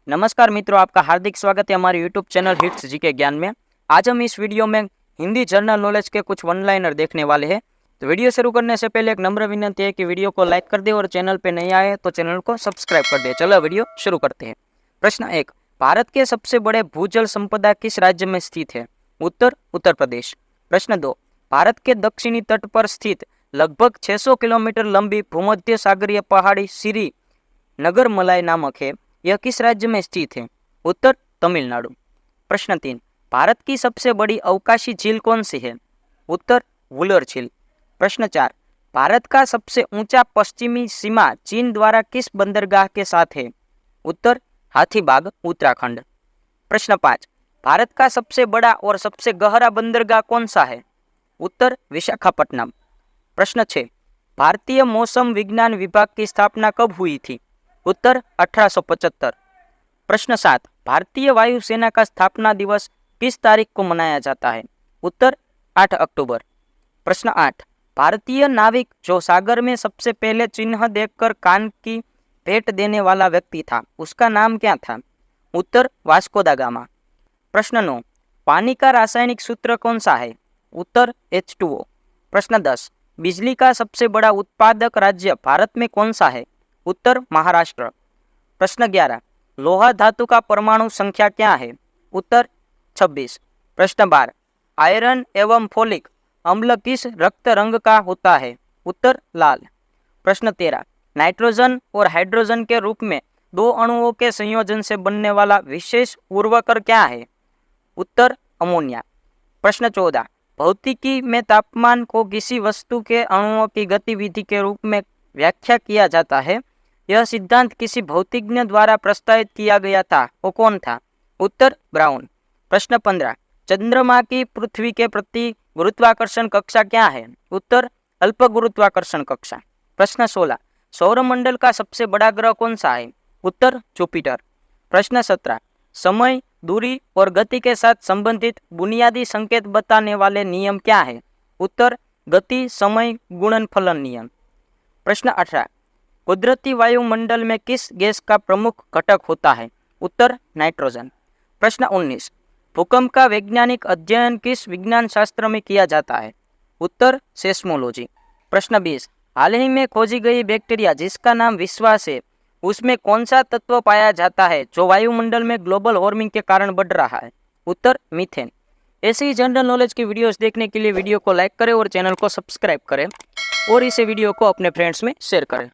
नमस्कार मित्रों, आपका हार्दिक स्वागत है हमारे यूट्यूब चैनल हिट्स जीके ज्ञान में। आज हम इस वीडियो में हिंदी जनरल नॉलेज के कुछ वन लाइनर देखने वाले हैं। तो वीडियो शुरू करने से पहले एक नम्र विनती है कि वीडियो को लाइक कर दे और चैनल पे नहीं आए तो चैनल को सब्सक्राइब कर दे। चलो वीडियो शुरू करते हैं। प्रश्न 1, भारत के सबसे बड़े भूजल संपदा किस राज्य में स्थित है? उत्तर उत्तर प्रदेश। प्रश्न 2, भारत के दक्षिणी तट पर स्थित लगभग 600 किलोमीटर लंबी भूमध्य सागरीय पहाड़ी श्री नगर मलाई नामक है, यह किस राज्य में स्थित है? उत्तर तमिलनाडु। प्रश्न 3, भारत की सबसे बड़ी अवकाशी झील कौन सी है? उत्तर वुलर झील। प्रश्न 4, भारत का सबसे ऊंचा पश्चिमी सीमा चीन द्वारा किस बंदरगाह के साथ है? उत्तर हाथीबाग उत्तराखंड। प्रश्न 5, भारत का सबसे बड़ा और सबसे गहरा बंदरगाह कौन सा है? उत्तर विशाखापट्टनम। प्रश्न 6, भारतीय मौसम विज्ञान विभाग की स्थापना कब हुई थी? उत्तर 1875। प्रश्न 7, भारतीय वायुसेना का स्थापना दिवस किस तारीख को मनाया जाता है? उत्तर 8 अक्टूबर। प्रश्न 8, भारतीय नाविक जो सागर में सबसे पहले चिन्ह देखकर कान की भेंट देने वाला व्यक्ति था, उसका नाम क्या था? उत्तर वास्को दा गामा। प्रश्न 9, पानी का रासायनिक सूत्र कौन सा है? उत्तर H2O। प्रश्न 10, बिजली का सबसे बड़ा उत्पादक राज्य भारत में कौन सा है? उत्तर महाराष्ट्र। प्रश्न 11, लोहा धातु का परमाणु संख्या क्या है? उत्तर 26। प्रश्न 12, आयरन एवं फोलिक अम्ल किस रक्त रंग का होता है? उत्तर लाल। प्रश्न 13, नाइट्रोजन और हाइड्रोजन के रूप में दो अणुओं के संयोजन से बनने वाला विशेष उर्वरक क्या है? उत्तर अमोनिया। प्रश्न 14, भौतिकी में तापमान को किसी वस्तु के अणुओं की गतिविधि के रूप में व्याख्या किया जाता है, यह सिद्धांत किसी भौतिकज्ञ द्वारा प्रस्तावित किया गया था, वो कौन था? उत्तर ब्राउन। प्रश्न 15, चंद्रमा की पृथ्वी के प्रति गुरुत्वाकर्षण कक्षा क्या है? उत्तर अल्प गुरुत्वाकर्षण कक्षा। प्रश्न 16, सौरमंडल का सबसे बड़ा ग्रह कौन सा है? उत्तर जुपिटर। प्रश्न 17, समय, दूरी और गति के साथ संबंधित बुनियादी संकेत बताने वाले नियम क्या है? उत्तर गति समय गुणनफलन नियम। प्रश्न 18, कुदरती वायुमंडल में किस गैस का प्रमुख घटक होता है? उत्तर नाइट्रोजन। प्रश्न 19, भूकंप का वैज्ञानिक अध्ययन किस विज्ञान शास्त्र में किया जाता है? उत्तर सेस्मोलॉजी। प्रश्न 20, हाल ही में खोजी गई बैक्टीरिया जिसका नाम विश्वास है, उसमें कौन सा तत्व पाया जाता है जो वायुमंडल में ग्लोबल वार्मिंग के कारण बढ़ रहा है? उत्तर मीथेन। ऐसी ही जनरल नॉलेज की वीडियोस देखने के लिए वीडियो को लाइक करें और चैनल को सब्सक्राइब करें और इसे वीडियो को अपने फ्रेंड्स में शेयर करें।